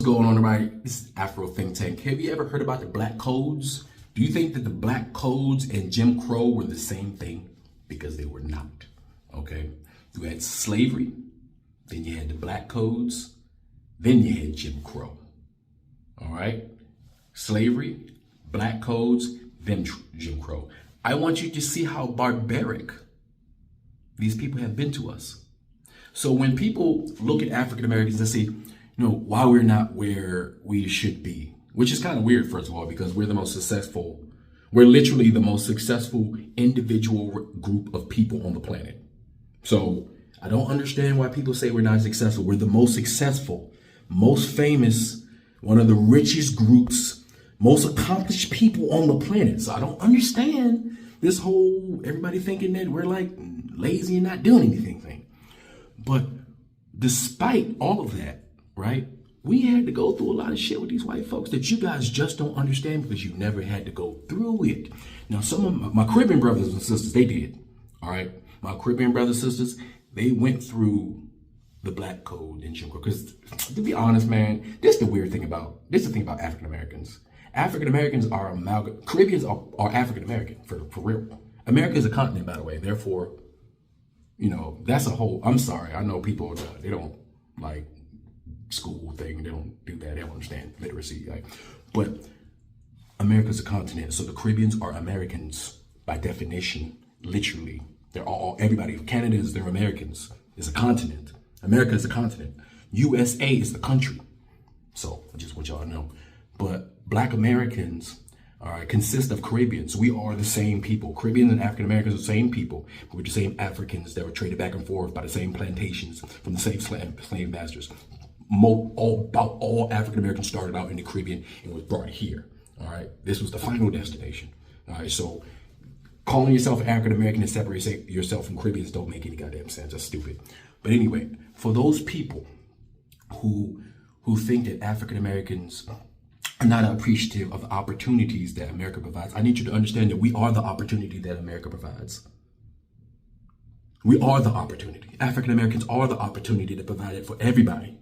going on, everybody? This is Afro Think Tank. Have you ever heard about the Black Codes? Do you think that the Black Codes and Jim Crow were the same thing? Because they were not, okay? You had slavery, then you had the Black Codes, then you had Jim Crow, all right? Slavery, Black Codes, then Jim Crow. I want you to see how barbaric these people have been to us. So when people look at African Americans and say, why we're not where we should be, which is kind of weird, first of all, because we're the most successful. We're literally the most successful individual group of people on the planet. So I don't understand why people say we're not successful. We're the most successful, most famous, one of the richest groups, most accomplished people on the planet. So I don't understand this whole everybody thinking that we're like lazy and not doing anything thing. But despite all of that, right? We had to go through a lot of shit with these white folks that you guys just don't understand because you never had to go through it. Now, some of my Caribbean brothers and sisters, they did. All right. My Caribbean brothers and sisters, they went through the Black Code and Jim Crow. Because to be honest, man, this is the weird thing about African Americans. African Americans are Caribbeans are African American for real. America is a continent, by the way. Therefore, that's a whole, I'm sorry. I know people, they don't like school thing. They don't do that. They don't understand literacy. Right? But America's a continent. So the Caribbeans are Americans by definition, literally. They're everybody. Canada is, they're Americans. It's a continent. America is a continent. USA is the country. So I just want y'all to know. But Black Americans, all right, consist of Caribbeans. We are the same people. Caribbeans and African Americans are the same people. We're the same Africans that were traded back and forth by the same plantations from the same slave masters. About all African Americans started out in the Caribbean and was brought here. All right, this was the final destination. All right, so calling yourself African American and separating yourself from Caribbeans don't make any goddamn sense. That's stupid. But anyway, for those people who think that African Americans are not appreciative of the opportunities that America provides, I need you to understand that we are the opportunity that America provides. We are the opportunity. African Americans are the opportunity that provide it for everybody.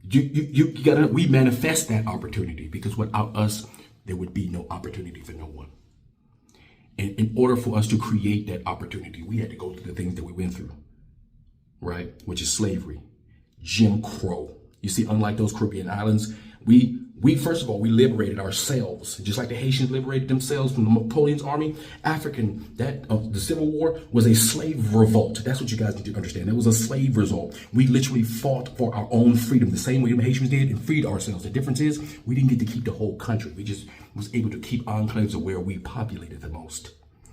We manifest that opportunity because without us, there would be no opportunity for no one. And in order for us to create that opportunity, we had to go through the things that we went through, right? Which is slavery, Jim Crow. You see, unlike those Caribbean islands, we first of all, we liberated ourselves, just like the Haitians liberated themselves from Napoleon's army. The Civil War was a slave revolt. That's what you guys need to understand. It was a slave revolt. We literally fought for our own freedom, the same way the Haitians did, and freed ourselves. The difference is we didn't get to keep the whole country. We just was able to keep enclaves of where we populated the most,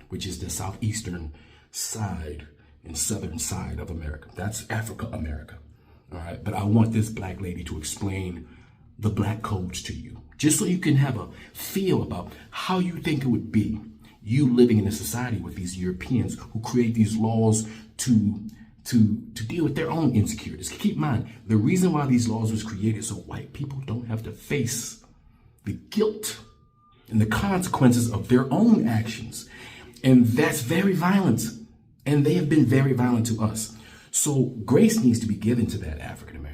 which is the southeastern side and southern side of America. That's Africa, America. All right, but I want this black lady to explain the Black Codes to you, just so you can have a feel about how you think it would be you living in a society with these Europeans who create these laws to deal with their own insecurities. Keep in mind, the reason why these laws was created so white people don't have to face the guilt and the consequences of their own actions. And that's very violent. And they have been very violent to us. So grace needs to be given to that African American,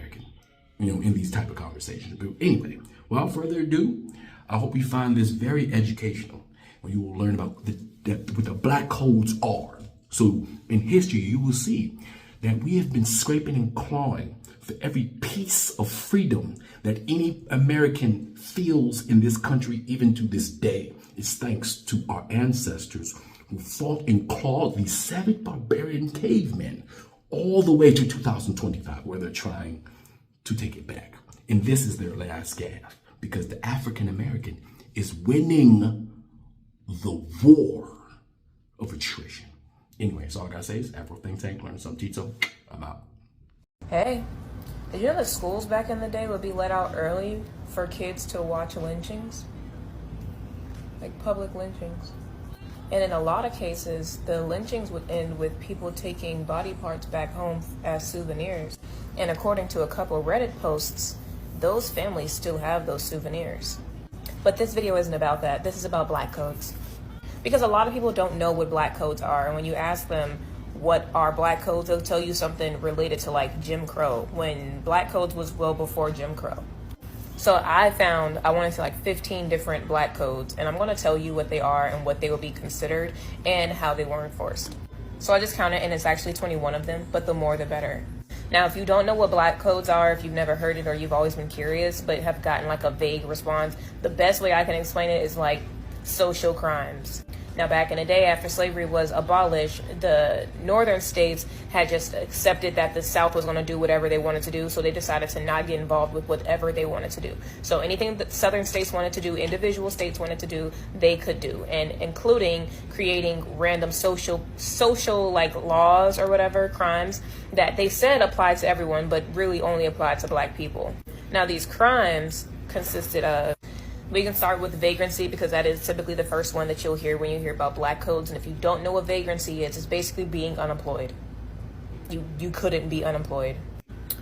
in these type of conversations. But anyway, without further ado, I hope you find this very educational, when you will learn about what the Black Codes are. So in history, you will see that we have been scraping and clawing for every piece of freedom that any American feels in this country, even to this day. It's thanks to our ancestors who fought and clawed these savage barbarian cavemen all the way to 2025, where they're trying to take it back. And this is their last gasp, because the African American is winning the war of attrition. Anyway, that's all I gotta say is Afro Think Tank, learn something, Tito. I'm out. Hey, did you know that schools back in the day would be let out early for kids to watch lynchings? Like public lynchings. And in a lot of cases, the lynchings would end with people taking body parts back home as souvenirs. And according to a couple Reddit posts, those families still have those souvenirs. But this video isn't about that. This is about Black Codes. Because a lot of people don't know what Black Codes are. And when you ask them, what are black codes, they'll tell you something related to like Jim Crow, when black codes was well before Jim Crow. So I want to say like 15 different black codes, and I'm going to tell you what they are and what they will be considered and how they were enforced. So I just counted, and it's actually 21 of them, but the more the better. Now, if you don't know what black codes are, if you've never heard it or you've always been curious but have gotten like a vague response, the best way I can explain it is like social crimes. Now, back in the day, after slavery was abolished, the northern states had just accepted that the South was going to do whatever they wanted to do, so they decided to not get involved with whatever they wanted to do. So anything that southern states wanted to do, individual states wanted to do, they could do, and including creating random social like laws or whatever, crimes that they said applied to everyone, but really only applied to black people. Now, these crimes consisted of, we can start with vagrancy because that is typically the first one that you'll hear when you hear about black codes. And if you don't know what vagrancy is, it's basically being unemployed. You couldn't be unemployed.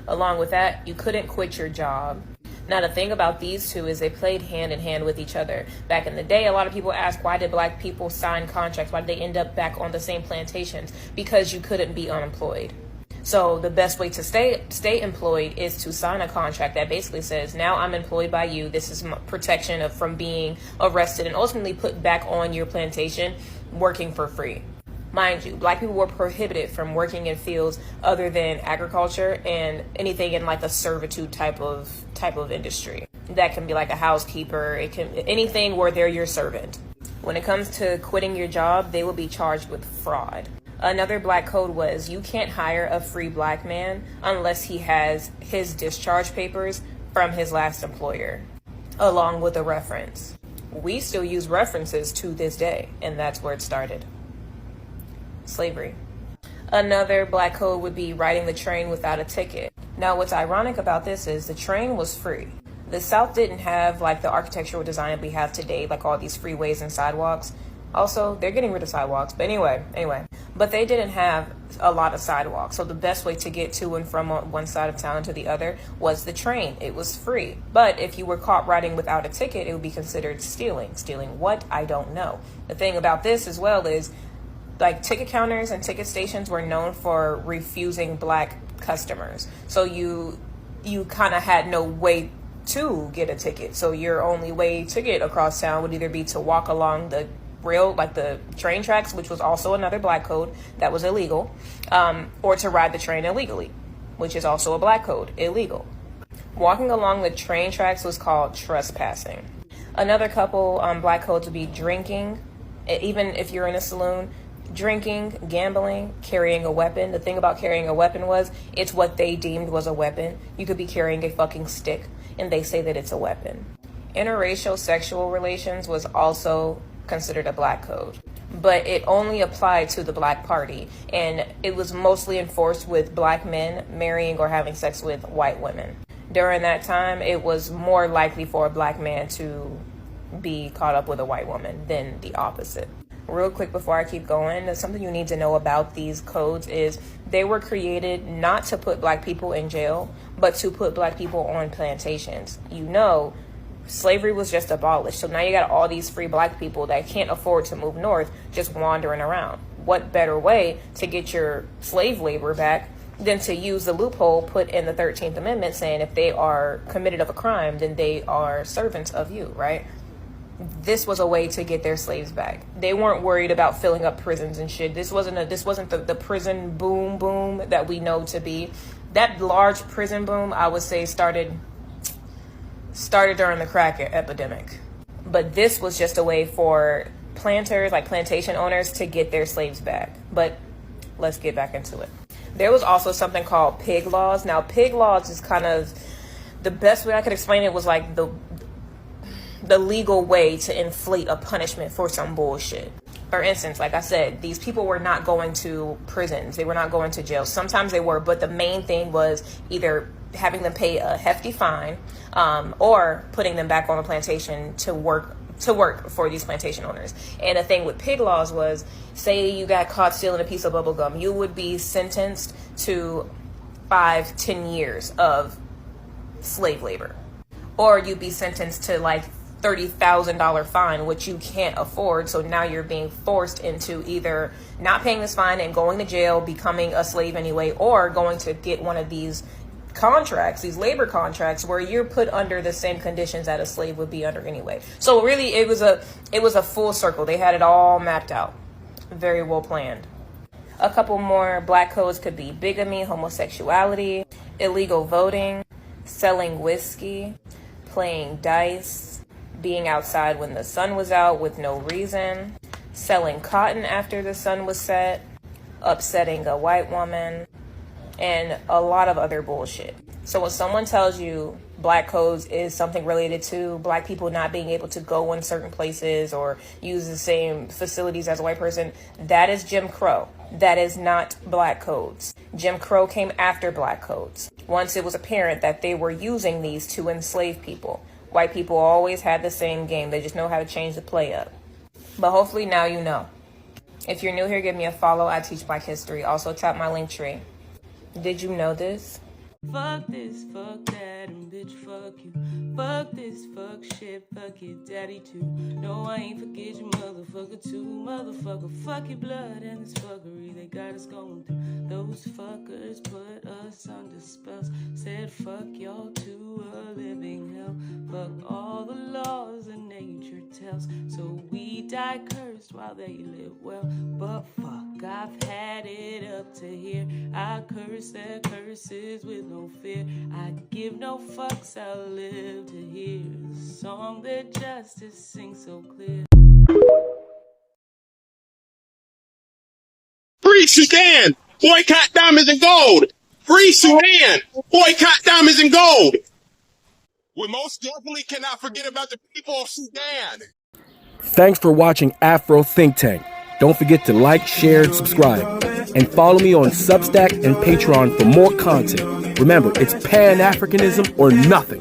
Along with that, you couldn't quit your job. Now, the thing about these two is they played hand in hand with each other. Back in the day, a lot of people ask, why did black people sign contracts? Why did they end up back on the same plantations? Because you couldn't be unemployed. So the best way to stay employed is to sign a contract that basically says, now I'm employed by you. This is my protection from being arrested and ultimately put back on your plantation working for free. Mind you, black people were prohibited from working in fields other than agriculture and anything in like a servitude type of industry. That can be like a housekeeper. It can anything where they're your servant. When it comes to quitting your job, they will be charged with fraud. Another black code was you can't hire a free black man unless he has his discharge papers from his last employer, along with a reference. We still use references to this day, and that's where it started. Slavery. Another black code would be riding the train without a ticket. Now, what's ironic about this is the train was free. The South didn't have like the architectural design we have today, like all these freeways and sidewalks. Also, they're getting rid of sidewalks, but anyway, but they didn't have a lot of sidewalks. So the best way to get to and from one side of town to the other was the train. It was free. But if you were caught riding without a ticket, it would be considered stealing. Stealing what? I don't know. The thing about this as well is like ticket counters and ticket stations were known for refusing black customers. So you kind of had no way to get a ticket. So your only way to get across town would either be to walk along the rail, like the train tracks, which was also another black code that was illegal, or to ride the train illegally, which is also a black code, illegal. Walking along the train tracks was called trespassing. Another couple black codes would be drinking, even if you're in a saloon, drinking, gambling, carrying a weapon. The thing about carrying a weapon was it's what they deemed was a weapon. You could be carrying a fucking stick, and they say that it's a weapon. Interracial sexual relations was also considered a black code, but it only applied to the black party, and it was mostly enforced with black men marrying or having sex with white women. During that time, it was more likely for a black man to be caught up with a white woman than the opposite. Real quick before I keep going, something you need to know about these codes is they were created not to put black people in jail, but to put black people on plantations. Slavery was just abolished. So now you got all these free black people that can't afford to move north just wandering around. What better way to get your slave labor back than to use the loophole put in the 13th Amendment saying if they are committed of a crime, then they are servants of you, right? This was a way to get their slaves back. They weren't worried about filling up prisons and shit. This wasn't the prison boom that we know to be. That large prison boom, I would say, started during the crack epidemic. But this was just a way for planters, like plantation owners, to get their slaves back. But let's get back into it. There was also something called pig laws. Now, pig laws is kind of the best way I could explain it was like the legal way to inflate a punishment for some bullshit. For instance, like I said, these people were not going to prisons. They were not going to jail. Sometimes they were, but the main thing was either having them pay a hefty fine or putting them back on the plantation to work for these plantation owners. And the thing with pig laws was, say you got caught stealing a piece of bubble gum, you would be sentenced to 5-10 years of slave labor. Or you'd be sentenced to like $30,000 fine, which you can't afford. So now you're being forced into either not paying this fine and going to jail, becoming a slave anyway, or going to get one of these contracts, these labor contracts, where you're put under the same conditions that a slave would be under anyway. So really, it was a full circle. They had it all mapped out, very well planned. A couple more black codes could be bigamy, homosexuality, illegal voting, selling whiskey, playing dice, being outside when the sun was out with no reason, selling cotton after the sun was set, upsetting a white woman, and a lot of other bullshit. So when someone tells you black codes is something related to black people not being able to go in certain places or use the same facilities as a white person, that is Jim Crow. That is not black codes. Jim Crow came after black codes. Once it was apparent that they were using these to enslave people. White people always had the same game. They just know how to change the play up. But hopefully now you know. If you're new here, give me a follow. I teach Black history. Also tap my link tree. Did you know this? Fuck this, fuck that, and bitch, fuck you. Fuck this, fuck shit, fuck your daddy too. No, I ain't forget you, motherfucker too. Motherfucker, fuck your blood and this fuckery they got us going through. Those fuckers put us under spells. Said fuck y'all to a living hell. Fuck all the laws that nature tells. So we die cursed while they live well. But fuck, I've had it up to here. I curse their curses with no fear. I give no fucks, I'll live to hear the song that justice sings so clear. Free Sudan! Boycott diamonds and gold! Free Sudan! Boycott diamonds and gold! We most definitely cannot forget about the people of Sudan! Thanks for watching Afro Think Tank. Don't forget to like, share, and subscribe. And follow me on Substack and Patreon for more content. Remember, it's Pan-Africanism or nothing.